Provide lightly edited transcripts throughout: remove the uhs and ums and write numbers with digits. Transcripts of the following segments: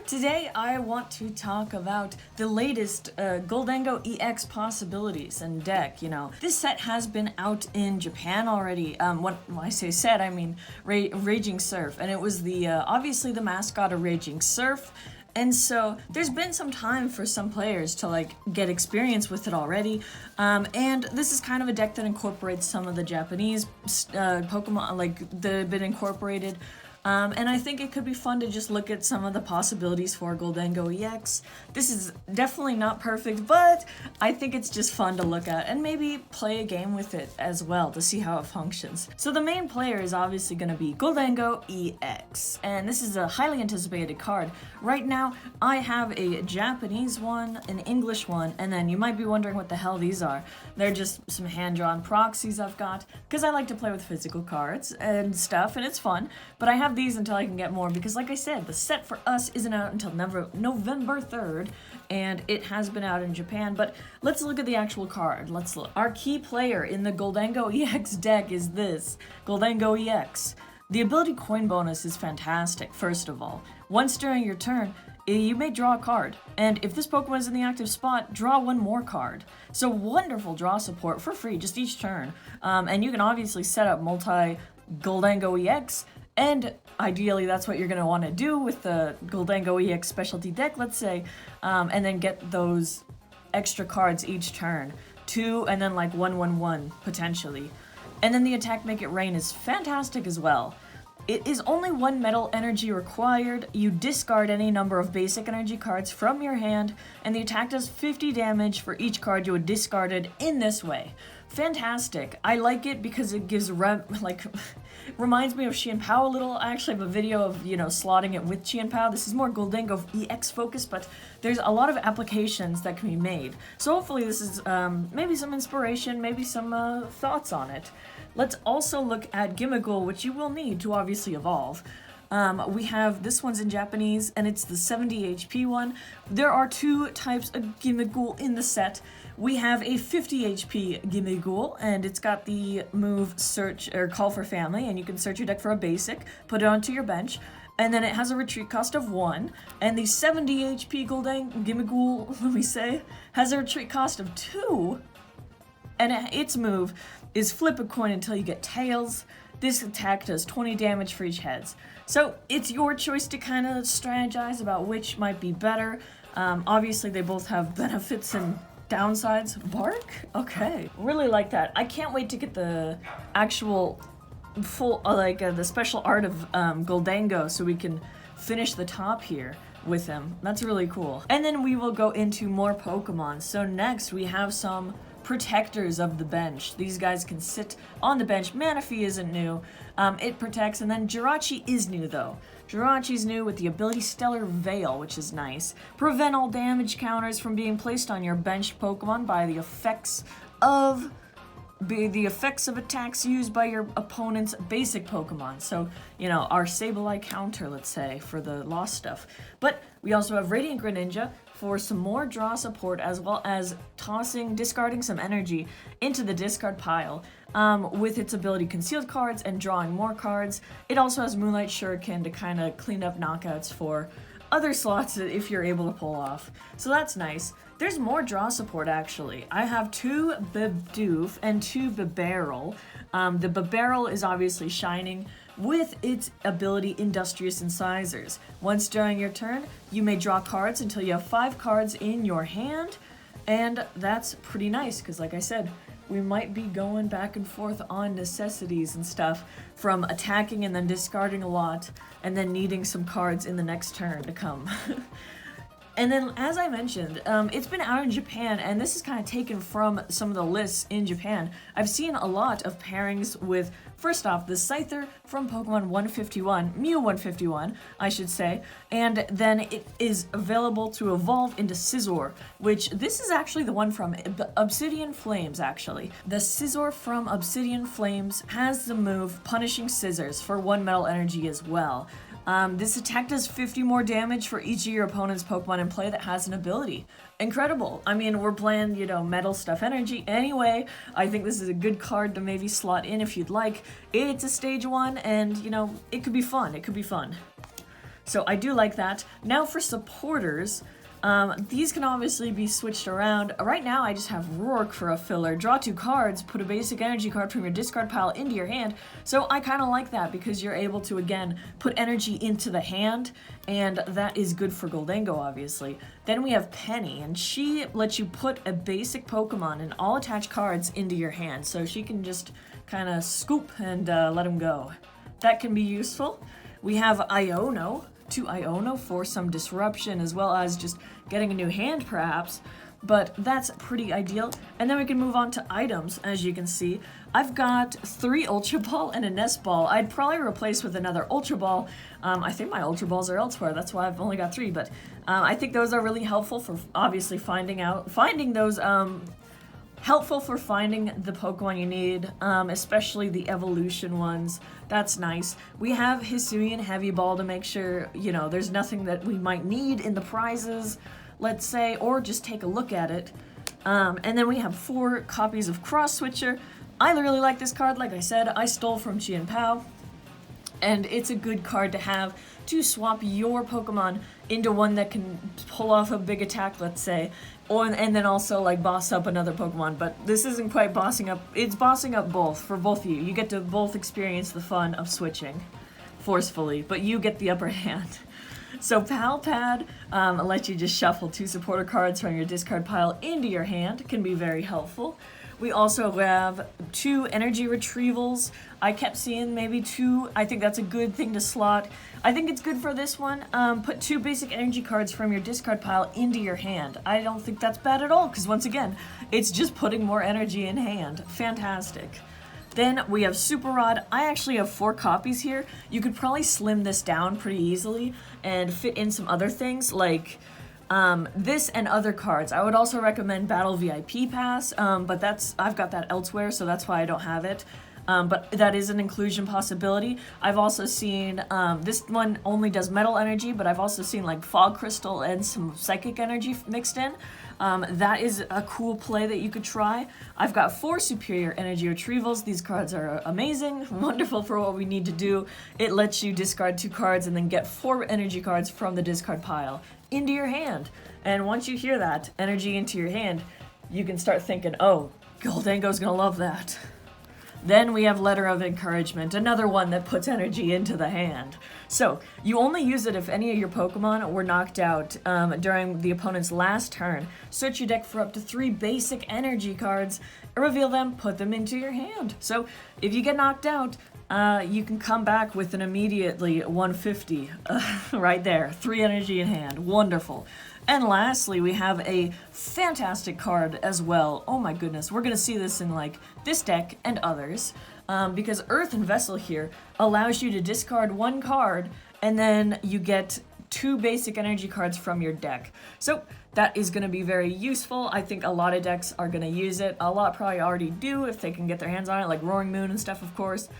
Today I want to talk about the latest Gholdengo EX possibilities and deck. This set has been out in Japan already. When I say set, I mean Raging Surf, and it was the obviously the mascot of Raging Surf. And so there's been some time for some players to get experience with it already. And this is kind of a deck that incorporates some of the Japanese Pokemon that have been incorporated. And I think it could be fun to just look at some of the possibilities for Gholdengo EX. This is definitely not perfect, but I think it's just fun to look at and maybe play a game with it as well to see how it functions. So the main player is obviously going to be Gholdengo EX, and this is a highly anticipated card. Right now, I have a Japanese one, an English one, and then you might be wondering what the hell these are. They're just some hand-drawn proxies I've got, because I like to play with physical cards and stuff, and it's fun, but I have these until I can get more, because like I said, the set for us isn't out until November 3rd, and it has been out in Japan. But let's look at the actual card. Let's look. Our key player in the Gholdengo EX deck is this, Gholdengo EX. The ability coin bonus is fantastic, first of all. Once during your turn, you may draw a card, and if this Pokemon is in the active spot, draw one more card. So wonderful draw support for free, just each turn. And you can obviously set up multi-Gholdengo EX, and ideally that's what you're going to want to do with the Gholdengo EX specialty deck, let's say, and then get those extra cards each turn. 2 and then 1/1/1 potentially. And then the attack Make It Rain is fantastic as well. It is only 1 metal energy required. You discard any number of basic energy cards from your hand, and the attack does 50 damage for each card you had discarded in this way. Fantastic. I like it because it gives reminds me of Chien Pao a little. I actually have a video of, slotting it with Chien Pao. This is more Gholdengo EX focused, but there's a lot of applications that can be made. So hopefully this is maybe some inspiration, maybe some thoughts on it. Let's also look at Gholdengo, which you will need to obviously evolve. We have, this one's in Japanese, and it's the 70 HP one. There are 2 types of Gholdengo in the set. We have a 50 HP Gholdengo, and it's got the move search or call for family, and you can search your deck for a basic, put it onto your bench, and then it has a retreat cost of 1. And the 70 HP Gholdengo, let me say, has a retreat cost of 2. And its move is flip a coin until you get tails. This attack does 20 damage for each heads. So it's your choice to kind of strategize about which might be better. Obviously they both have benefits and downsides. Bark? Okay. Really like that. I can't wait to get the actual full, the special art of Gholdengo so we can finish the top here with him. That's really cool. And then we will go into more Pokemon. So next we have some protectors of the bench. These guys can sit on the bench. Manaphy isn't new. It protects, and then Jirachi is new though. Jirachi's new with the ability Stellar Veil, which is nice. Prevent all damage counters from being placed on your bench Pokemon by the effects of attacks used by your opponent's basic Pokemon. So, our Sableye counter, let's say, for the lost stuff. But we also have Radiant Greninja for some more draw support, as well as discarding some energy into the discard pile with its ability Concealed Cards and drawing more cards. It also has Moonlight Shuriken to kind of clean up knockouts for other slots if you're able to pull off. So that's nice. There's more draw support actually. I have 2 Bidoof and 2 Bibarel. The Bibarel is obviously shining with its ability Industrious Incisors. Once during your turn, you may draw cards until you have 5 cards in your hand, and that's pretty nice because like I said, we might be going back and forth on necessities and stuff from attacking and then discarding a lot and then needing some cards in the next turn to come. And then, as I mentioned, it's been out in Japan, and this is kind of taken from some of the lists in Japan. I've seen a lot of pairings with, first off, the Scyther from Pokemon 151, Mew 151, I should say, and then it is available to evolve into Scizor, which this is actually the one from Obsidian Flames, actually. The Scizor from Obsidian Flames has the move Punishing Scissors for 1 metal energy as well. This attack does 50 more damage for each of your opponent's Pokemon in play that has an ability. Incredible. I mean, we're playing, metal stuff energy anyway. I think this is a good card to maybe slot in if you'd like. It's a stage 1 and, it could be fun. It could be fun. So I do like that. Now for supporters, these can obviously be switched around. Right now I just have Rourke for a filler. Draw 2 cards, put a basic energy card from your discard pile into your hand. So I kind of like that because you're able to, again, put energy into the hand, and that is good for Gholdengo, obviously. Then we have Penny, and she lets you put a basic Pokemon and all attached cards into your hand. So she can just kind of scoop and let them go. That can be useful. We have Iono. To Iono for some disruption, as well as just getting a new hand perhaps, but that's pretty ideal. And then we can move on to items. As you can see, I've got 3 Ultra Ball and a Nest Ball. I'd probably replace with another Ultra Ball. I think my Ultra Balls are elsewhere, that's why I've only got 3, but I think those are really helpful for obviously finding those helpful for finding the Pokemon you need, especially the evolution ones. That's nice. We have Hisuian Heavy Ball to make sure, you know, there's nothing that we might need in the prizes, let's say, or just take a look at it. And then we have 4 copies of Cross Switcher. I really like this card. Like I said, I stole from Chien Pao, and it's a good card to have to swap your Pokemon into one that can pull off a big attack, let's say, and then also like boss up another Pokemon. But this isn't quite bossing up, it's bossing up both for both of you. You get to both experience the fun of switching forcefully, but you get the upper hand. So Pal Pad lets you just shuffle 2 supporter cards from your discard pile into your hand. Can be very helpful. We also have 2 energy retrievals. I kept seeing maybe 2. I think that's a good thing to slot. I think it's good for this one. Put 2 basic energy cards from your discard pile into your hand. I don't think that's bad at all, because once again, it's just putting more energy in hand. Fantastic. Then we have Super Rod. I actually have 4 copies here. You could probably slim this down pretty easily and fit in some other things like this and other cards. I would also recommend Battle VIP Pass, but I've got that elsewhere, so that's why I don't have it. But that is an inclusion possibility. I've also seen, this one only does metal energy, but I've also seen like Fog Crystal and some psychic energy mixed in. That is a cool play that you could try. I've got 4 superior energy retrievals. These cards are amazing, wonderful for what we need to do. It lets you discard 2 cards and then get 4 energy cards from the discard pile into your hand. And once you hear that, energy into your hand, you can start thinking, oh, Gholdengo's gonna love that. Then we have Letter of Encouragement, another one that puts energy into the hand. So, you only use it if any of your Pokemon were knocked out during the opponent's last turn. Search your deck for up to 3 basic energy cards, reveal them, put them into your hand. So, if you get knocked out, you can come back with an immediately 150 right there. 3 energy in hand. Wonderful. And lastly, we have a fantastic card as well. Oh my goodness, we're gonna see this in like this deck and others, because Earthen Vessel here allows you to discard 1 card and then you get 2 basic energy cards from your deck. So that is gonna be very useful. I think a lot of decks are gonna use it. A lot probably already do if they can get their hands on it, like Roaring Moon and stuff, of course.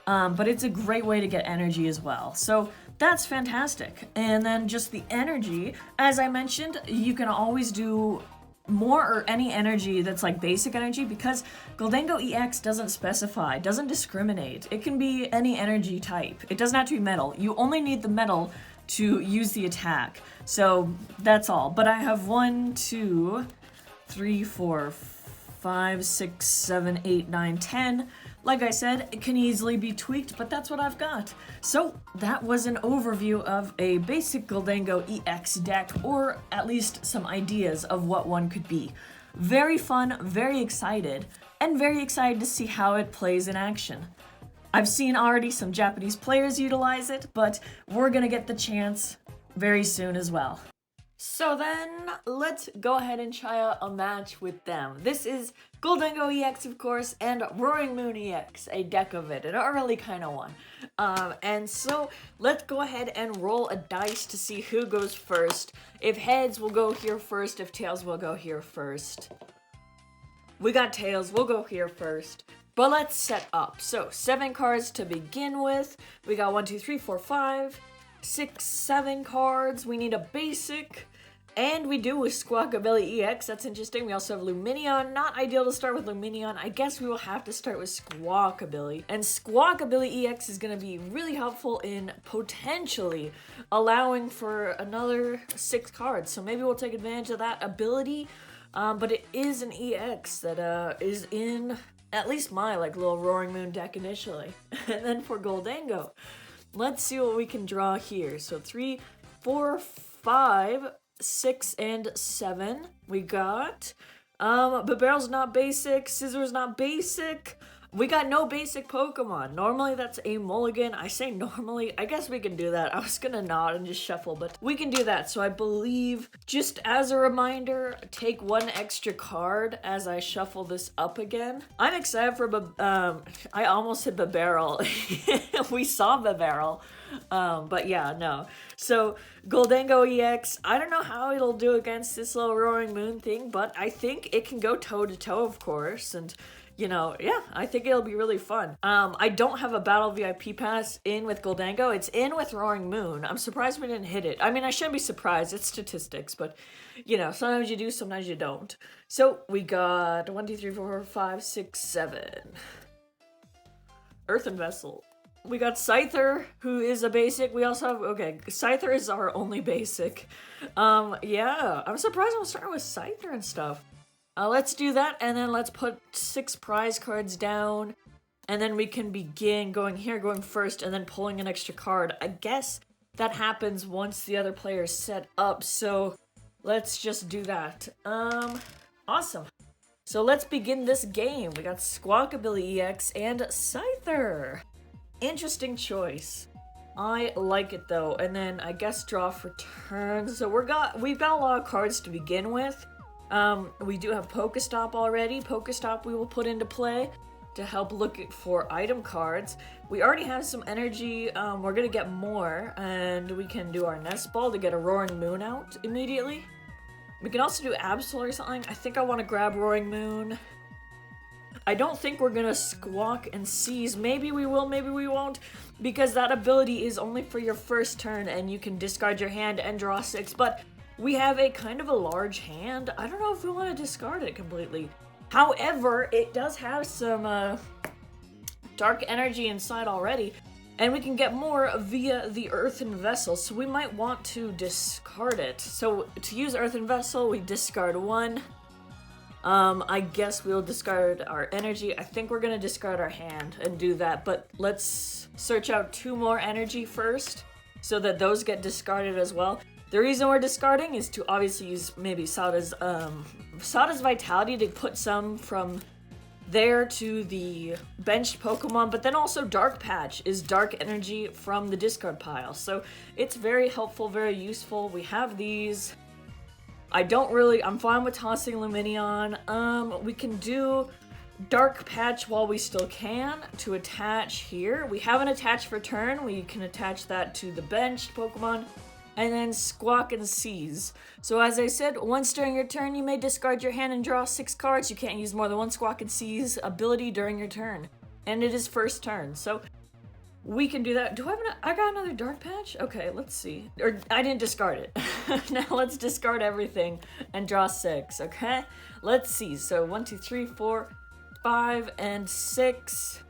But it's a great way to get energy as well. So that's fantastic. And then just the energy, as I mentioned, you can always do more or any energy that's like basic energy, because Gholdengo EX doesn't specify, doesn't discriminate. It can be any energy type. It doesn't have to be metal. You only need the metal to use the attack. So that's all. But I have 1, 2, 3, 4, 5, 6, 7, 8, 9, 10. Like I said, it can easily be tweaked, but that's what I've got. So that was an overview of a basic Gholdengo EX deck, or at least some ideas of what one could be. Very fun, very excited, and very excited to see how it plays in action. I've seen already some Japanese players utilize it, but we're gonna get the chance very soon as well. So then, let's go ahead and try out a match with them. This is Gholdengo EX, of course, and Roaring Moon EX, a deck of it, an early kind of one. And so, let's go ahead and roll a dice to see who goes first. If heads, we'll go here first. If tails, we'll go here first. We got tails, we'll go here first. But let's set up. So, 7 cards to begin with. We got 1, 2, 3, 4, 5, 6, 7 cards. We need a basic. And we do with Squawkabilly EX, that's interesting. We also have Lumineon, not ideal to start with Lumineon. I guess we will have to start with Squawkabilly. And Squawkabilly EX is going to be really helpful in potentially allowing for another 6 cards. So maybe we'll take advantage of that ability. But it is an EX that is in at least my little Roaring Moon deck initially. And then for Gholdengo, let's see what we can draw here. So 3, 4, 5, 6, and 7. We got Babarrel's not basic, Scissor's not basic. We got no basic Pokemon. Normally that's a mulligan. I say normally, I guess we can do that. I was gonna nod and just shuffle, but we can do that. So I believe, just as a reminder, take 1 extra card as I shuffle this up again. I'm excited for, I almost hit Babarrel. We saw Babarrel. But yeah, no. So Gholdengo EX, I don't know how it'll do against this little Roaring Moon thing, but I think it can go toe to toe, of course, and yeah, I think it'll be really fun. I don't have a Battle VIP pass in with Gholdengo. It's in with Roaring Moon. I'm surprised we didn't hit it. I mean, I shouldn't be surprised. It's statistics, but sometimes you do, sometimes you don't. So we got 1, 2, 3, 4, 5, 6, 7. Earthen Vessel. We got Scyther, who is a basic. We also have, Scyther is our only basic. Yeah, I'm surprised I'm starting with Scyther and stuff. Let's do that, and then let's put 6 prize cards down, and then we can begin going first, and then pulling an extra card. I guess that happens once the other player's set up, so let's just do that. Awesome. So let's begin this game. We got Squawkabilly EX and Scyther. Interesting choice. I like it though, and then I guess draw for turn. So we've got a lot of cards to begin with. We do have Pokestop already. Pokestop we will put into play to help look for item cards. We already have some energy. We're gonna get more, and we can do our Nest Ball to get a Roaring Moon out immediately. We can also do Absol or something. I think I want to grab Roaring Moon. I don't think we're gonna Squawk and Seize. Maybe we will, maybe we won't, because that ability is only for your first turn, and you can discard your hand and draw 6, but we have a kind of a large hand. I don't know if we want to discard it completely. However, it does have some dark energy inside already, and we can get more via the Earthen Vessel, so we might want to discard it. So to use Earthen Vessel, we discard 1. I guess we'll discard our energy. I think we're gonna discard our hand and do that, but let's search out 2 more energy first so that those get discarded as well. The reason we're discarding is to obviously use maybe Sada's Vitality to put some from there to the benched Pokemon, but then also Dark Patch is dark energy from the discard pile. So it's very helpful, very useful. We have these. I'm fine with tossing Lumineon. We can do Dark Patch while we still can to attach here. We haven't attached for turn. We can attach that to the benched Pokemon. And then Squawk and Seize. So as I said, once during your turn, you may discard your hand and draw 6 cards. You can't use more than 1 Squawk and Seize ability during your turn. And it is first turn, so we can do that. I got another Dark Patch? Okay, let's see. Or, I didn't discard it. Now let's discard everything and draw 6, okay? Let's see, so 1, 2, 3, 4, 5, and 6.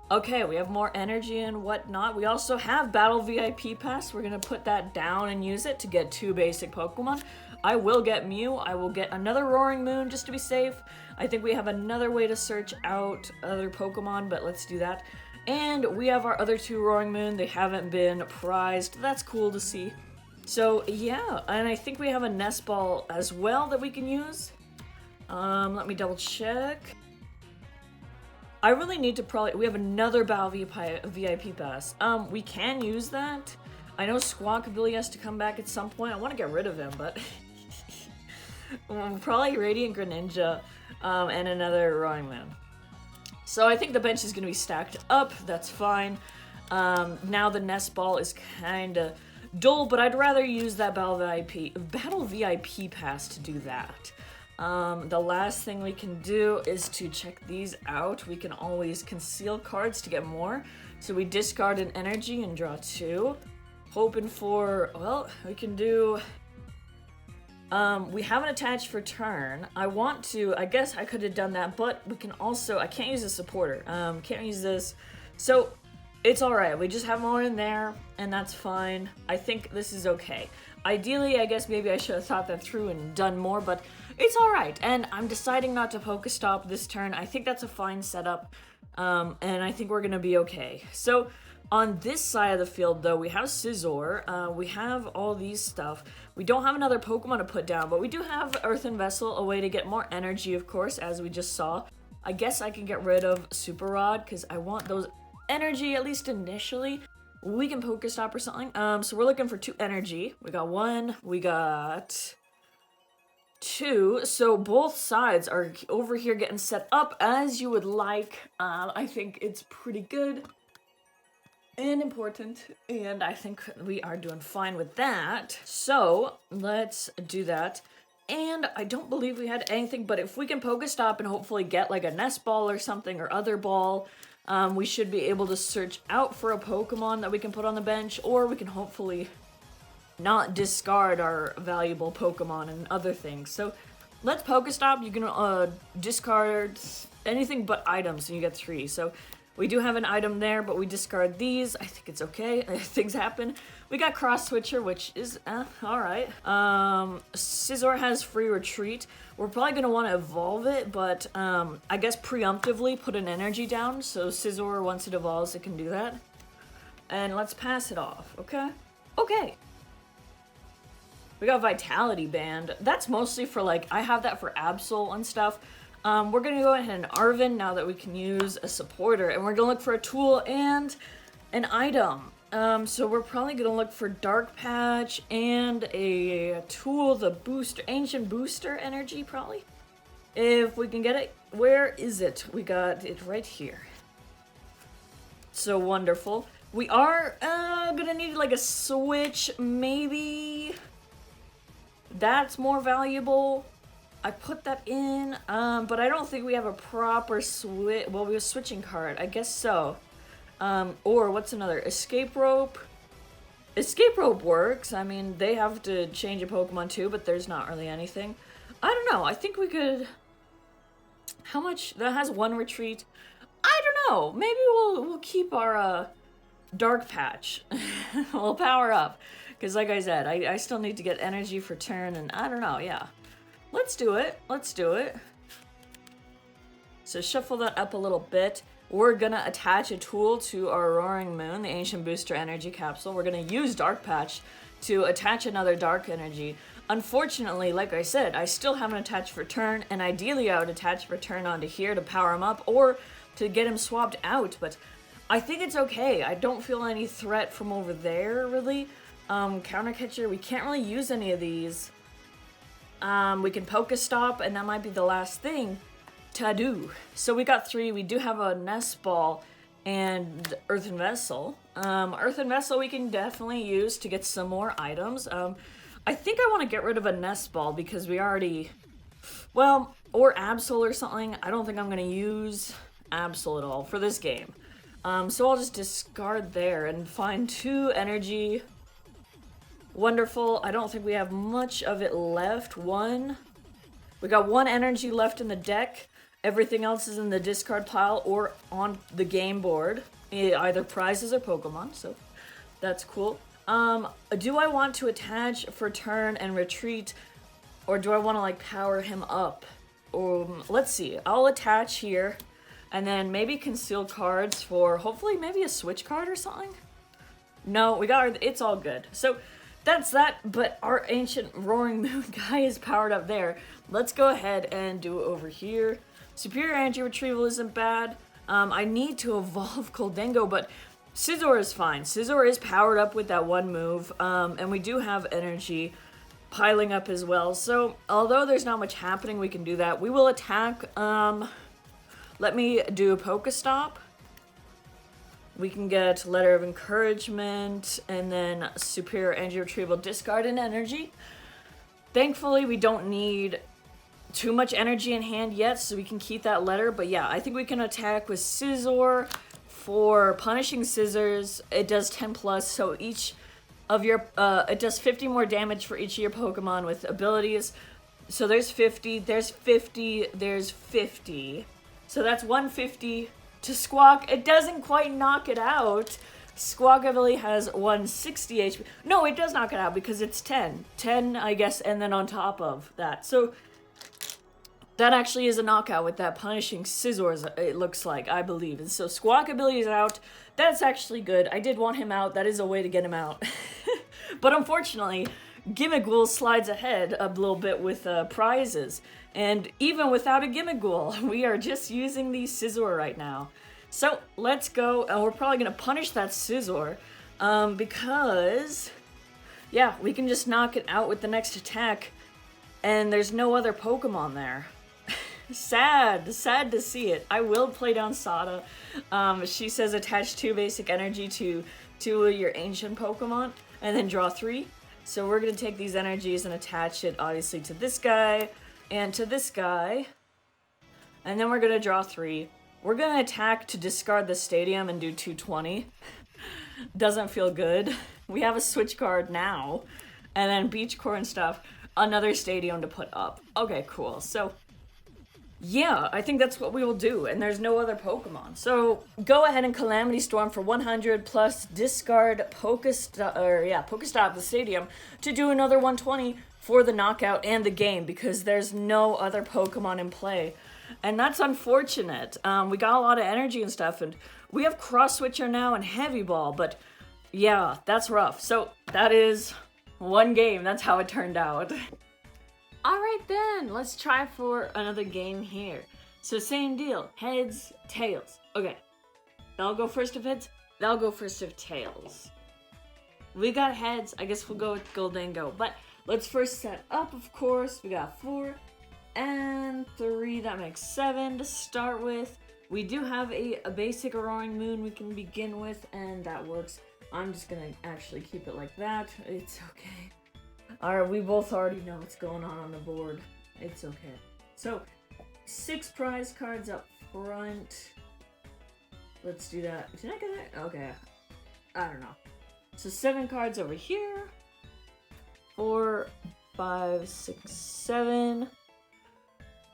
Okay, we have more energy and whatnot. We also have Battle VIP Pass. We're gonna put that down and use it to get 2 basic Pokemon. I will get Mew. I will get another Roaring Moon just to be safe. I think we have another way to search out other Pokemon, but let's do that. And we have our other 2 Roaring Moon. They haven't been prized. That's cool to see. So yeah, and I think we have a Nest Ball as well that we can use. Let me double check. I really need to we have another Battle VIP Pass. We can use that. I know Squawkabilly has to come back at some point. I want to get rid of him, but probably Radiant Greninja, and another Roaring Moon. So I think the bench is going to be stacked up. That's fine. Now the Nest Ball is kind of dull, but I'd rather use that Battle VIP Pass to do that. The last thing we can do is to check these out. We can always conceal cards to get more. So we discard an energy and draw 2. Hoping for, well, we can do We haven't attached for turn. I guess I could have done that, but we can also, I can't use a supporter. Can't use this. So it's alright. We just have more in there, and that's fine. I think this is okay. Ideally, I guess maybe I should have thought that through and done more, but it's alright. And I'm deciding not to Pokestop this turn. I think that's a fine setup, and I think we're gonna be okay. So on this side of the field, though, we have Scizor, we have all these stuff. We don't have another Pokemon to put down, but we do have Earthen Vessel, a way to get more energy, of course, as we just saw. I guess I can get rid of Super Rod, because I want those energy, at least initially. We can Pokestop or something. So we're looking for 2 energy. We got 1, we got 2. So both sides are over here getting set up as you would like. I think it's pretty good and important, and I think we are doing fine with that. So let's do that. And I don't believe we had anything, but if we can Pokestop and hopefully get like a Nest Ball or something, or other ball, we should be able to search out for a Pokemon that we can put on the bench, or we can hopefully not discard our valuable Pokemon and other things. So let's Pokestop. You can discard anything but items, and you get 3. So we do have an item there, but we discard these. I think it's okay. Things happen. We got Cross Switcher, which is alright. Scizor has free retreat. We're probably going to want to evolve it, but I guess preemptively put an energy down. So Scizor, once it evolves, it can do that. And let's pass it off, okay? Okay. We got Vitality Band. That's mostly for, like, I have that for Absol and stuff. We're going to go ahead and Arven now that we can use a supporter, and we're going to look for a tool and an item. So we're probably going to look for Dark Patch and a tool, the booster, Ancient Booster Energy, probably. If we can get it. Where is it? We got it right here. So wonderful. We are going to need like a switch, maybe. That's more valuable. I put that in, but I don't think we have a proper switch. Well, we have a switching card. I guess so. Or what's another? Escape Rope. Escape Rope works. I mean, they have to change a Pokemon too, but there's not really anything. I don't know. I think we could... How much? That has 1 retreat. I don't know. Maybe we'll keep our Dark Patch. We'll power up. Because like I said, I still need to get energy for turn, and I don't know, yeah. Let's do it. Let's do it. So shuffle that up a little bit. We're gonna attach a tool to our Roaring Moon, the Ancient Booster Energy Capsule. We're gonna use Dark Patch to attach another Dark Energy. Unfortunately, like I said, I still haven't attached for turn, and ideally I would attach for turn onto here to power him up, or to get him swapped out, but I think it's okay. I don't feel any threat from over there, really. Counter Catcher, we can't really use any of these. We can Pokestop, and that might be the last thing to do. So we got 3. We do have a Nest Ball and Earthen Vessel. Earthen Vessel we can definitely use to get some more items. I think I want to get rid of a Nest Ball because we already... Well, or Absol or something. I don't think I'm going to use Absol at all for this game. So I'll just discard there and find 2 energy... Wonderful. I don't think we have much of it left. 1. We got 1 energy left in the deck. Everything else is in the discard pile or on the game board. Either prizes or Pokemon, so that's cool. Do I want to attach for turn and retreat, or do I want to like power him up? Let's see. I'll attach here, and then maybe conceal cards for hopefully maybe a switch card or something. No, we got our, it's all good. So that's that, but our Ancient Roaring Moon guy is powered up there. Let's go ahead and do it over here. Superior Energy Retrieval isn't bad. I need to evolve Gholdengo, but Scizor is fine. Scizor is powered up with that 1 move, and we do have energy piling up as well. So, although there's not much happening, we can do that. We will attack. Let me do a Pokestop. We can get Letter of Encouragement, and then Superior Energy Retrieval, discard an energy. Thankfully, we don't need too much energy in hand yet, so we can keep that letter. But yeah, I think we can attack with Scizor for Punishing Scissors. It does 10+, so each of your, it does 50 more damage for each of your Pokemon with abilities. So there's 50, there's 50, there's 50. So that's 150 to Squawk. It doesn't quite knock it out. Squawk ability has 160 HP. No, it does knock it out because it's 10. 10, I guess, and then on top of that. So that actually is a knockout with that punishing Scissors, it looks like, I believe. And so Squawk ability is out. That's actually good. I did want him out. That is a way to get him out. But unfortunately, Gimmighoul slides ahead a little bit with prizes. And even without a Gimmighoul, we are just using the Scizor right now. So let's go, and we're probably going to punish that Scizor because, yeah, we can just knock it out with the next attack, and there's no other Pokemon there. Sad to see it. I will play down Sada. She says attach 2 basic energy to 2 of your ancient Pokemon, and then draw 3. So we're going to take these energies and attach it, obviously, to this guy, and to this guy, and then we're going to draw 3. We're going to attack to discard the stadium and do 220. Doesn't feel good. We have a switch card now, and then beach core and stuff, another stadium to put up. Okay, cool. So yeah, I think that's what we will do, and there's no other Pokemon. So go ahead and Calamity Storm for 100 plus discard Pokestop the stadium to do another 120 for the knockout and the game because there's no other Pokemon in play. And that's unfortunate. We got a lot of energy and stuff, and we have Cross Switcher now and Heavy Ball, but yeah, that's rough. So that is one game. That's how it turned out. Alright then, let's try for another game here. So same deal, heads, tails. Okay, that'll go first if heads, that'll go first if tails. We got heads, I guess we'll go with Gholdengo. But let's first set up, of course. We got 4 and 3, that makes 7 to start with. We do have a basic Roaring Moon we can begin with, and that works. I'm just gonna actually keep it like that, it's okay. Alright, we both already know what's going on the board. It's okay. So, 6 prize cards up front. Let's do that. Did I get that? Okay. I don't know. So 7 cards over here. 4, 5, 6, 7.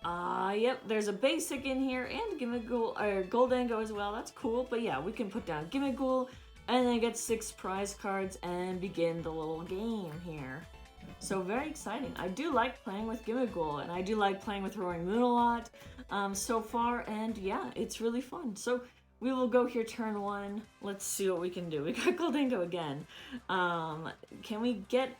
Yep, there's a basic in here and Gimmighoul, or Gholdengo as well. That's cool. But yeah, we can put down Gimmighoul and then get 6 prize cards and begin the little game here. So very exciting. I do like playing with Gimmighoul, and I do like playing with Roaring Moon a lot so far, and yeah, it's really fun. So we will go here turn 1. Let's see what we can do. We got Gholdengo again. Can we get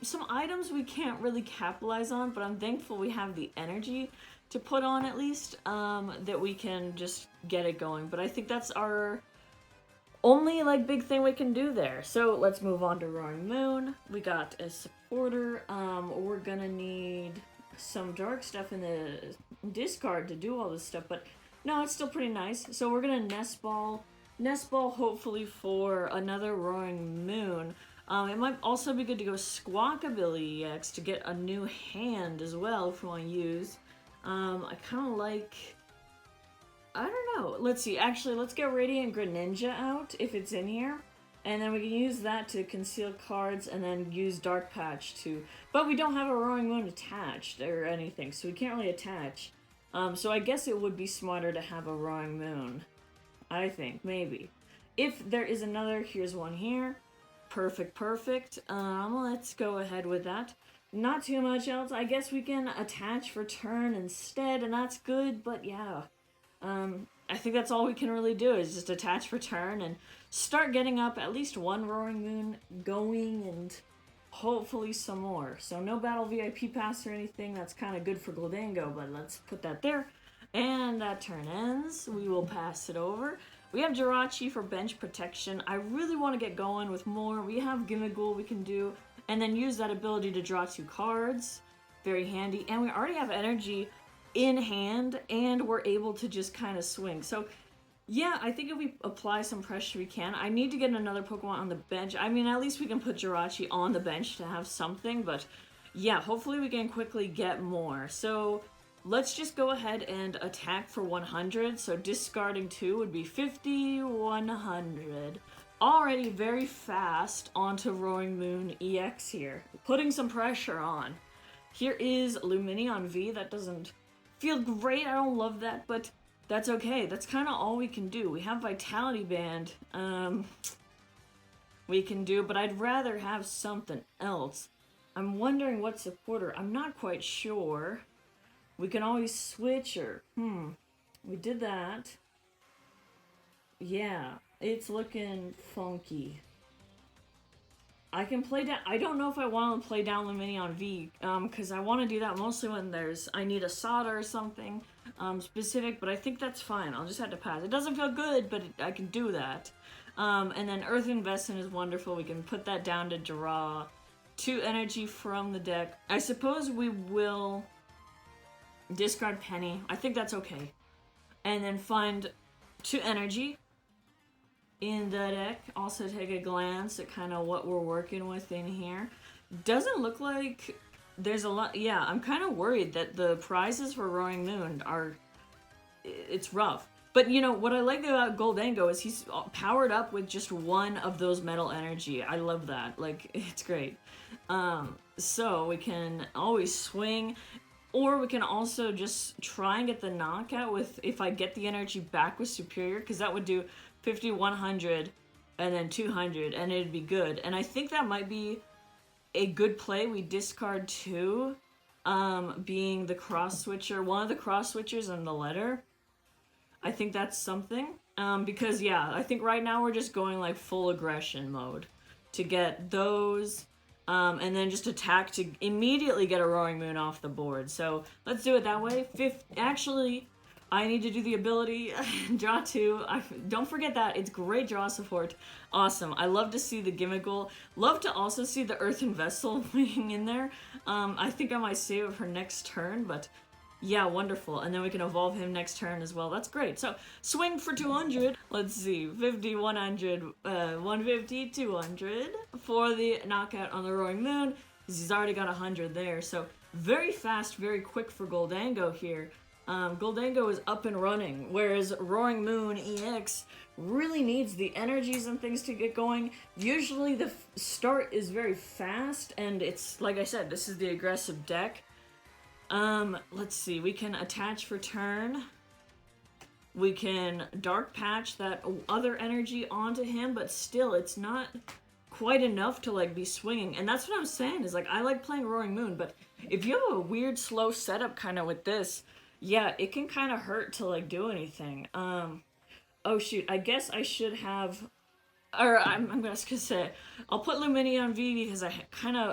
some items we can't really capitalize on, but I'm thankful we have the energy to put on at least, that we can just get it going. But I think that's our only big thing we can do there. So let's move on to Roaring Moon. We got a supporter. We're gonna need some dark stuff in the discard to do all this stuff, but no, it's still pretty nice. So we're gonna Nest Ball hopefully for another Roaring Moon. It might also be good to go Squawk ability EX to get a new hand as well if we want to use. I kind of like, I don't know. Let's see. Actually, let's get Radiant Greninja out if it's in here. And then we can use that to conceal cards and then use Dark Patch to... But we don't have a Roaring Moon attached or anything, so we can't really attach. So I guess it would be smarter to have a Roaring Moon. I think, maybe. If there is another, here's one here. Perfect. Let's go ahead with that. Not too much else. I guess we can attach for turn instead, and that's good, but yeah. I think that's all we can really do is just attach for turn and start getting up at least one Roaring Moon going and hopefully some more. So no Battle VIP Pass or anything. That's kind of good for Gholdengo, but let's put that there. And that turn ends. We will pass it over. We have Jirachi for bench protection. I really want to get going with more. We have Gimmighoul we can do, and then use that ability to draw 2 cards. Very handy. And we already have energy in hand, and we're able to just kind of swing. So yeah, I think if we apply some pressure, we can. I need to get another Pokemon on the bench. I mean, at least we can put Jirachi on the bench to have something, but yeah, hopefully we can quickly get more. So let's just go ahead and attack for 100. So discarding 2 would be 50, 100. already very fast onto Roaring Moon EX here, putting some pressure on. Here is Lumineon V. That doesn't feel great. I don't love that, but that's okay. That's kind of all we can do. We have Vitality Band. We can do, but I'd rather have something else. I'm wondering what supporter. I'm not quite sure. We can always switch her. We did that. Yeah, it's looking funky. I can play down. I don't know if I want to play down Lumineon V, because I want to do that mostly when I need a Sada or something specific, but I think that's fine. I'll just have to pass. It doesn't feel good, but I can do that. And then Earth Investment is wonderful. We can put that down to draw 2 energy from the deck. I suppose we will discard Penny. I think that's okay. And then find 2 energy in the deck. Also take a glance at kind of what we're working with in here. Doesn't look like there's a lot. Yeah, I'm kind of worried that the prizes for Roaring Moon it's rough. But you know, what I like about Gholdengo is he's powered up with just 1 of those metal energy. I love that. Like, it's great. So we can always swing, or we can also just try and get the knockout with, if I get the energy back with Superior, because that would do 50, 100, and then 200, and it'd be good. And I think that might be a good play. We discard 2, being the cross switcher, one of the cross switchers and the letter. I think that's something. Because, yeah, I think right now we're just going like full aggression mode to get those, and then just attack to immediately get a Roaring Moon off the board. So let's do it that way. Actually, I need to do the ability, draw 2. Don't forget that. It's great draw support. Awesome. I love to see the Gimmickle. Love to also see the Earthen Vessel being in there. I think I might save it for next turn, but yeah, wonderful. And then we can evolve him next turn as well. That's great. So, swing for 200. Let's see. 50, 100, 150, 200 for the knockout on the Roaring Moon. He's already got 100 there. So, very fast, very quick for Gholdengo here. Gholdengo is up and running, whereas Roaring Moon EX really needs the energies and things to get going. Usually the start is very fast, and it's, like I said, this is the aggressive deck. Let's see, we can attach for turn. We can Dark Patch that other energy onto him, but still, it's not quite enough to, like, be swinging. And that's what I'm saying, is, like, I like playing Roaring Moon, but if you have a weird, slow setup kind of with this, yeah, it can kind of hurt to, like, do anything. Oh, shoot, I guess I should have... Or, I'm gonna say, I'll put Lumineon V because I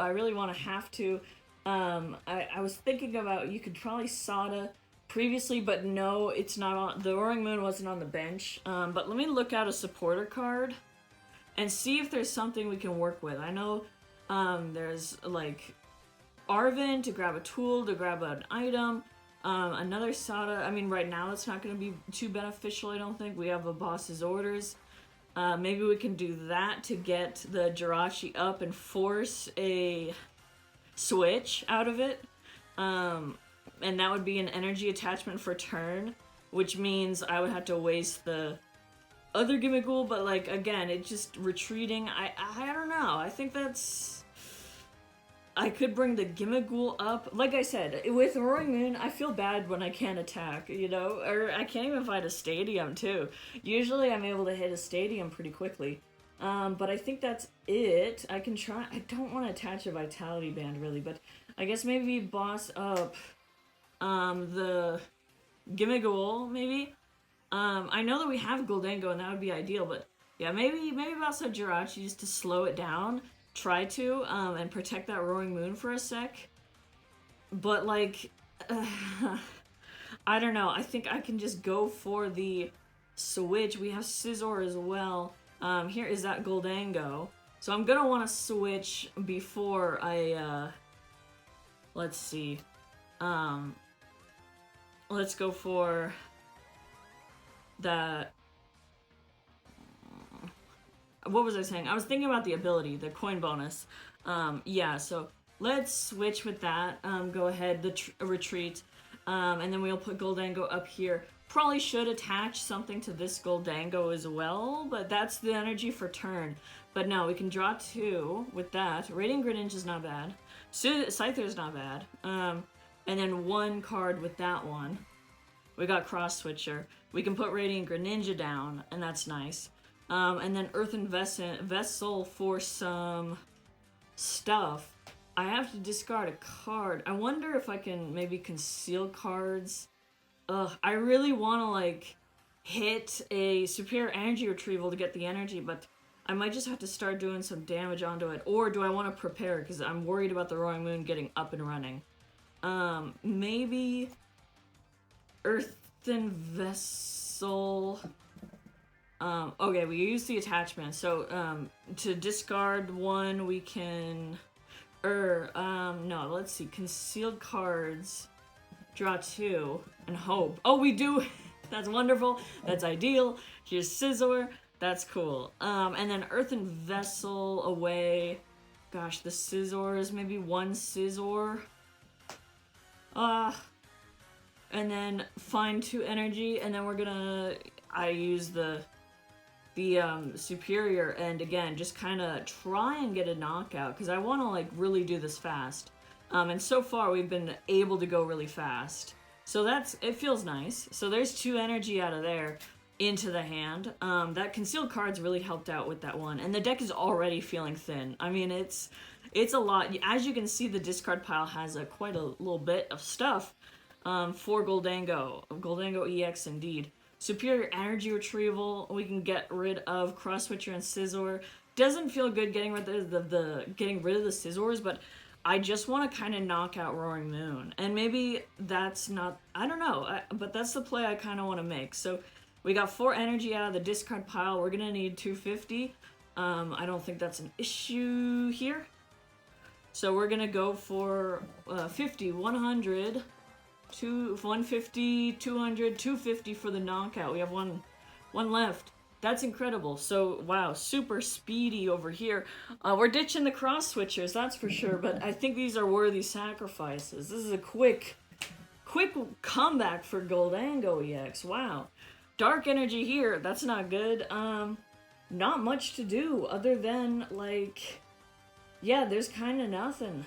really want to have to. I was thinking about, you could probably Sada previously, but no, it's not on, the Roaring Moon wasn't on the bench. But let me look out a supporter card and see if there's something we can work with. I know, there's, like, Arven to grab a tool, to grab an item, another Sada. I mean, right now it's not going to be too beneficial, I don't think. We have a boss's orders. Maybe we can do that to get the Jirachi up and force a switch out of it. And that would be an energy attachment for turn, which means I would have to waste the other Gimmickle, but, like, again, it's just retreating. I don't know. I think that's... I could bring the Gimmickle up. Like I said, with Roaring Moon, I feel bad when I can't attack, you know? Or I can't even find a stadium, too. Usually I'm able to hit a stadium pretty quickly. But I think that's it. I can try... I don't want to attach a Vitality Band, really, but I guess maybe boss up the Gimmickle, maybe? I know that we have Gholdengo, and that would be ideal, but yeah, maybe boss up Jirachi just to slow it down. Try to, and protect that Roaring Moon for a sec. But, like, I don't know. I think I can just go for the switch. We have Scizor as well. Here is that Gholdengo. So I'm gonna want to switch before I, let's see. Let's go for that. What was I saying? I was thinking about the ability, the coin bonus. Yeah, so let's switch with that. Go ahead, the retreat. And then we'll put Gholdengo up here. Probably should attach something to this Gholdengo as well, but that's the energy for turn. But no, we can draw 2 with that. Radiant Greninja's not bad. Scyther's not bad. And then 1 card with that one. We got Cross Switcher. We can put Radiant Greninja down, and that's nice. And then Earthen Vessel for some stuff. I have to discard a card. I wonder if I can maybe conceal cards. I really want to, like, hit a Superior Energy Retrieval to get the energy, but I might just have to start doing some damage onto it. Or do I want to prepare, because I'm worried about the Roaring Moon getting up and running. Maybe Earthen Vessel. Okay, we use the attachment. So, to discard 1, we can... no, let's see. Concealed cards. Draw 2. And hope. Oh, we do! That's wonderful. That's ideal. Here's Scizor. That's cool. And then Earthen Vessel away. Gosh, the Scizors. Maybe 1 Scizor. And then find 2 energy. And then we're gonna... I use the Superior, and again, just kind of try and get a knockout, because I want to, like, really do this fast. And so far, we've been able to go really fast. So it feels nice. So there's 2 energy out of there into the hand. That concealed card's really helped out with that one. And the deck is already feeling thin. I mean, it's a lot. As you can see, the discard pile has quite a little bit of stuff for Gholdengo. Gholdengo EX, indeed. Superior Energy Retrieval, we can get rid of Cross Switcher and Scizor. Doesn't feel good getting rid of the Scizors, but I just want to kind of knock out Roaring Moon. And maybe that's not, I don't know, but that's the play I kind of want to make. So we got 4 energy out of the discard pile. We're going to need 250. I don't think that's an issue here. So we're going to go for 50, 100... 150, 200, 250 for the knockout. We have one left. That's incredible. So, wow, super speedy over here. We're ditching the cross switchers, that's for sure, but I think these are worthy sacrifices. This is a quick comeback for Gholdengo EX. Wow. Dark energy here, that's not good. Not much to do other than, like, yeah, there's kind of nothing.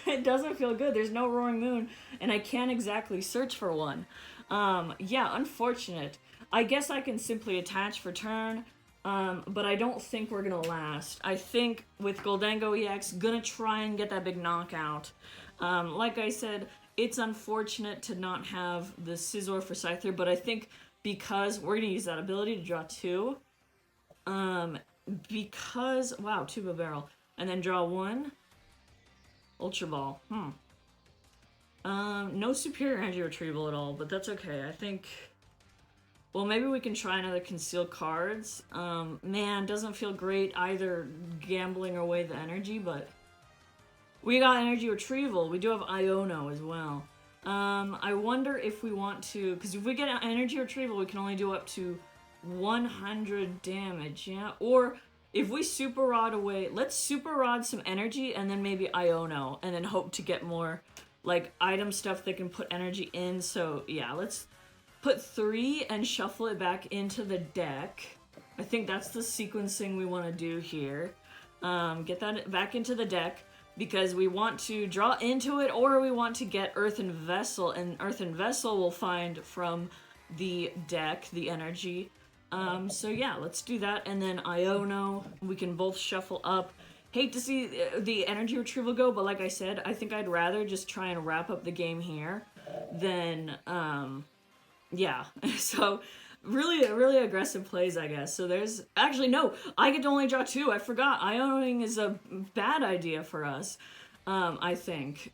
It doesn't feel good. There's no Roaring Moon, and I can't exactly search for one. Yeah, unfortunate. I guess I can simply attach for turn, but I don't think we're gonna last. I think with Gholdengo EX, gonna try and get that big knockout. Like I said, it's unfortunate to not have the Scizor for Scyther, but I think because we're gonna use that ability to draw 2, because, wow, Tuba Barrel, and then draw 1. Ultra Ball. No Superior Energy Retrieval at all, but that's okay. I think... Well, maybe we can try another Concealed Cards. Man, doesn't feel great either gambling away the energy, but... We got Energy Retrieval. We do have Iono as well. I wonder if we want to... Because if we get Energy Retrieval, we can only do up to 100 damage, yeah? Or... If we Super Rod away, let's Super Rod some energy and then maybe Iono, and then hope to get more, like, item stuff that can put energy in. So, yeah, let's put 3 and shuffle it back into the deck. I think that's the sequencing we want to do here. Get that back into the deck because we want to draw into it, or we want to get Earthen Vessel, and Earthen Vessel will find from the deck the energy. So yeah, let's do that, and then Iono, we can both shuffle up. Hate to see the energy retrieval go, but like I said, I think I'd rather just try and wrap up the game here than, yeah. So, really aggressive plays, I guess. So there's, actually, no, I get to only draw 2, I forgot. Ionoing is a bad idea for us, I think.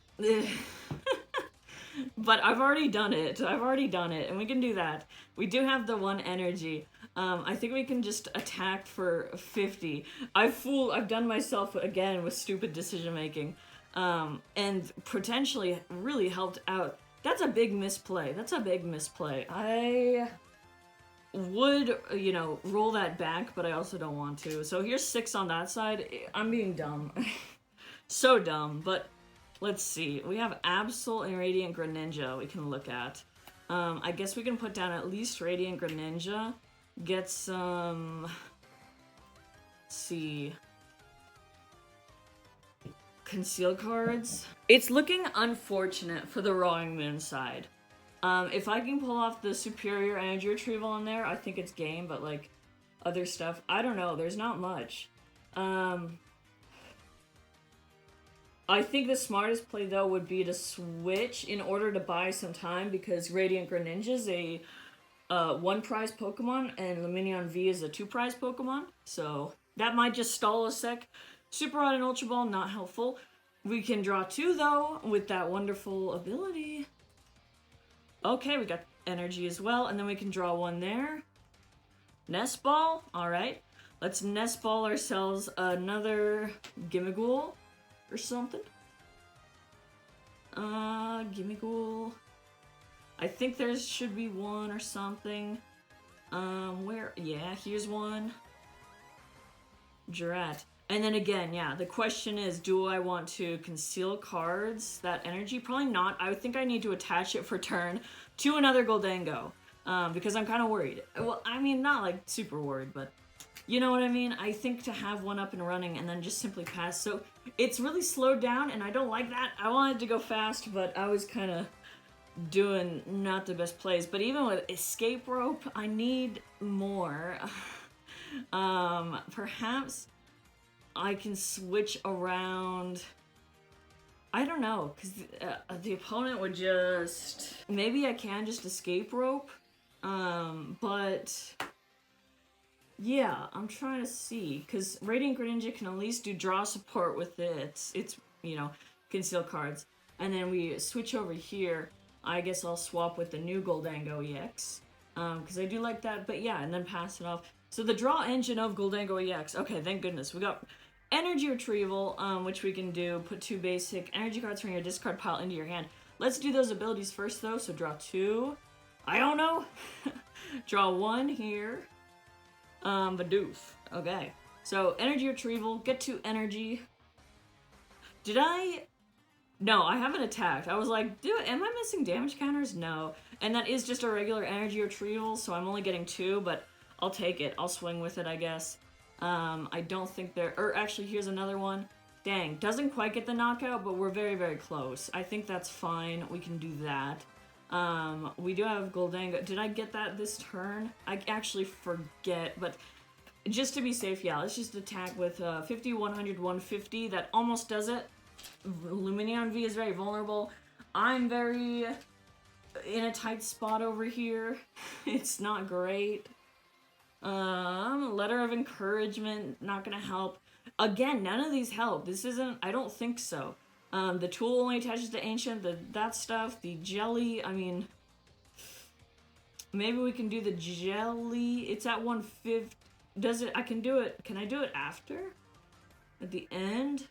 But I've already done it, and we can do that. We do have the 1 energy. I think we can just attack for 50. I've done myself again with stupid decision making, and potentially really helped out. That's a big misplay. I would, roll that back, but I also don't want to. So here's 6 on that side. I'm being dumb. So dumb, but let's see. We have Absol and Radiant Greninja we can look at. I guess we can put down at least Radiant Greninja. Get some... Let's see... Conceal cards. It's looking unfortunate for the Roaring Moon side. If I can pull off the superior energy retrieval in there, I think it's game, but like other stuff, I don't know, there's not much. I think the smartest play though would be to switch in order to buy some time, because Radiant Greninja is a 1 prize Pokemon and Lumineon V is a 2 prize Pokemon, so that might just stall a sec. Super Rod and Ultra Ball, not helpful. We can draw 2 though with that wonderful ability. Okay, we got energy as well, and then we can draw 1 there. Nest Ball, alright. Let's Nest Ball ourselves another Gimmighoul or something. Gimmighoul. I think there should be 1 or something. Where? Yeah, here's 1. Jurat. And then again, yeah, the question is, do I want to conceal cards, that energy? Probably not. I think I need to attach it for turn to another Gholdengo, because I'm kind of worried. Well, I mean, not like super worried, but you know what I mean? I think to have 1 up and running and then just simply pass. So it's really slowed down, and I don't like that. I wanted to go fast, but I was kind of doing not the best plays. But even with Escape Rope, I need more. Perhaps I can switch around. I don't know, because the opponent would just... Maybe I can just Escape Rope, but... Yeah, I'm trying to see, because Radiant Greninja can at least do draw support with its you know, conceal cards. And then we switch over here. I guess I'll swap with the new Gholdengo EX, because I do like that, but yeah, and then pass it off. So the draw engine of Gholdengo EX, okay, thank goodness. We got energy retrieval, which we can do, put 2 basic energy cards from your discard pile into your hand. Let's do those abilities first though, so draw 2. I don't know. Draw 1 here. Badoof. Okay. So, energy retrieval, get 2 energy. Did I... No, I haven't attacked. I was like, am I missing damage counters? No. And that is just a regular energy retrieval, so I'm only getting 2, but I'll take it. I'll swing with it, I guess. I don't think there... Or actually, here's another one. Dang, doesn't quite get the knockout, but we're very, very close. I think that's fine. We can do that. We do have Gholdengo. Did I get that this turn? I actually forget, but just to be safe, yeah, let's just attack with 50, 100, 150. That almost does it. Lumineon V is very vulnerable. I'm very in a tight spot over here. It's not great. Letter of Encouragement, not gonna help. Again, none of these help. This isn't, I don't think so. The tool only attaches to Ancient, that stuff, the jelly, I mean, maybe we can do the jelly. It's at 150. Does it, I can do it, can I do it after? At the end?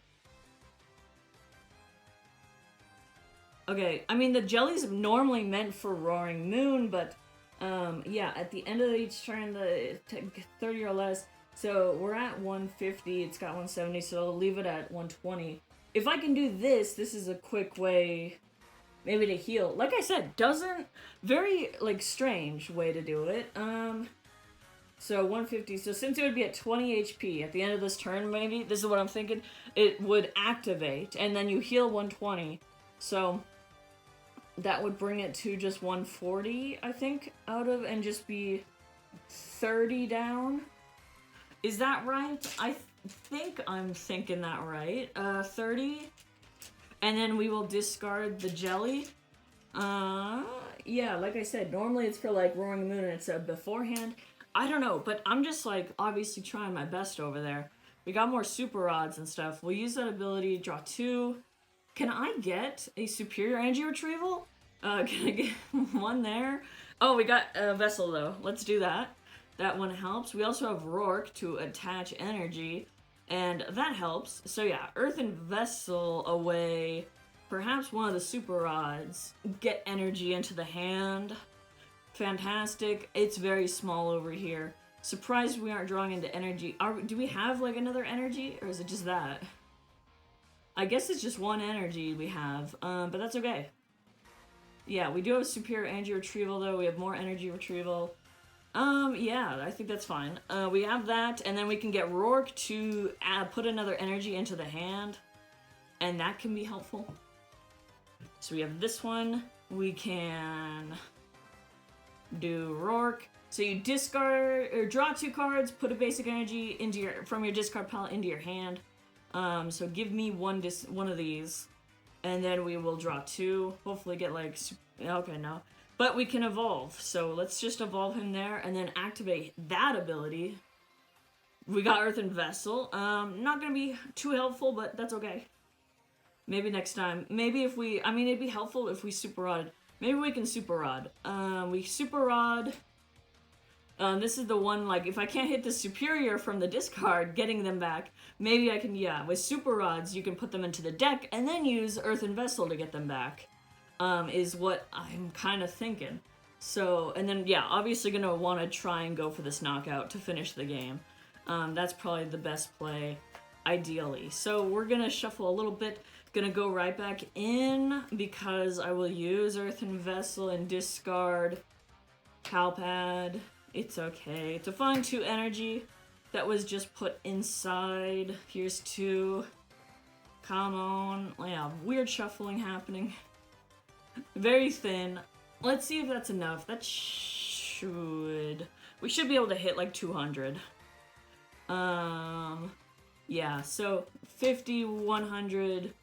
Okay, I mean, the jelly's normally meant for Roaring Moon, but, yeah, at the end of each turn, the 30 or less, so we're at 150, it's got 170, so I'll leave it at 120. If I can do this, this is a quick way, maybe to heal. Like I said, very, like, strange way to do it. So 150, so since it would be at 20 HP at the end of this turn, maybe, this is what I'm thinking, it would activate, and then you heal 120. So that would bring it to just 140, I think, out of, and just be 30 down. Is that right? I think I'm thinking that right. 30. And then we will discard the jelly. Yeah, like I said, normally it's for like Roaring Moon and it's beforehand. I don't know, but I'm just like obviously trying my best over there. We got more super rods and stuff. We'll use that ability, draw 2. Can I get a superior energy retrieval? Can I get 1 there? Oh, we got a Vessel though. Let's do that. That one helps. We also have Rourke to attach energy, and that helps. So yeah, Earth and Vessel away. Perhaps one of the super rods. Get energy into the hand. Fantastic. It's very small over here. Surprised we aren't drawing into energy. Do we have like another energy, or is it just that? I guess it's just 1 energy we have, but that's okay. Yeah, we do have superior energy retrieval though. We have more energy retrieval. Yeah, I think that's fine. We have that, and then we can get Rourke to put another energy into the hand, and that can be helpful. So we have this one. We can do Rourke. So you discard or draw 2 cards, put a basic energy from your discard pile into your hand. So give me one of these, and then we will draw 2. Hopefully get like okay, no. But we can evolve, so let's just evolve him there and then activate that ability. We got Earthen Vessel. Not gonna be too helpful, but that's okay. Maybe next time. Maybe if we, it'd be helpful if we Super Rod. Maybe we can Super Rod. We Super Rod. This is the one, like, if I can't hit the superior from the discard, getting them back, maybe I can, yeah, with Super Rods, you can put them into the deck and then use Earthen Vessel to get them back. Is what I'm kind of thinking. So, and then, yeah, obviously gonna want to try and go for this knockout to finish the game. That's probably the best play, ideally. So we're gonna shuffle a little bit, gonna go right back in, because I will use Earthen Vessel and discard Palpad. It's okay. To find 2 energy that was just put inside. Here's 2. Come on. Yeah, weird shuffling happening. Very thin. Let's see if that's enough. That should... We should be able to hit like 200. Yeah, so 50, 100,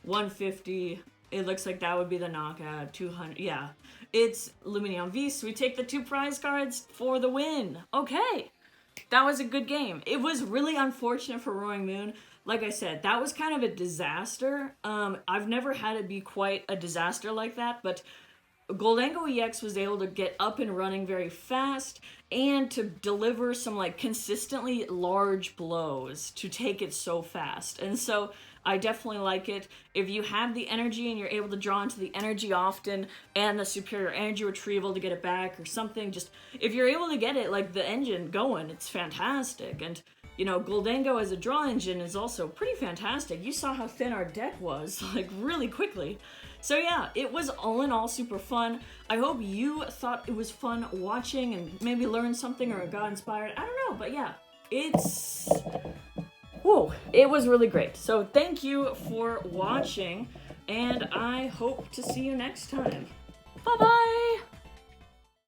150. It looks like that would be the knockout. 200, yeah. It's Lumineon V, so we take the 2 prize cards for the win. Okay. That was a good game. It was really unfortunate for Roaring Moon. Like I said, that was kind of a disaster. I've never had it be quite a disaster like that, but Gholdengo EX was able to get up and running very fast and to deliver some like consistently large blows to take it so fast. And so I definitely like it. If you have the energy and you're able to draw into the energy often and the superior energy retrieval to get it back or something, just if you're able to get it like the engine going, it's fantastic. And you know, Gholdengo as a draw engine is also pretty fantastic. You saw how thin our deck was, like, really quickly. So yeah, it was all in all super fun. I hope you thought it was fun watching and maybe learned something or got inspired. I don't know, but yeah, it was really great. So thank you for watching, and I hope to see you next time. Bye-bye!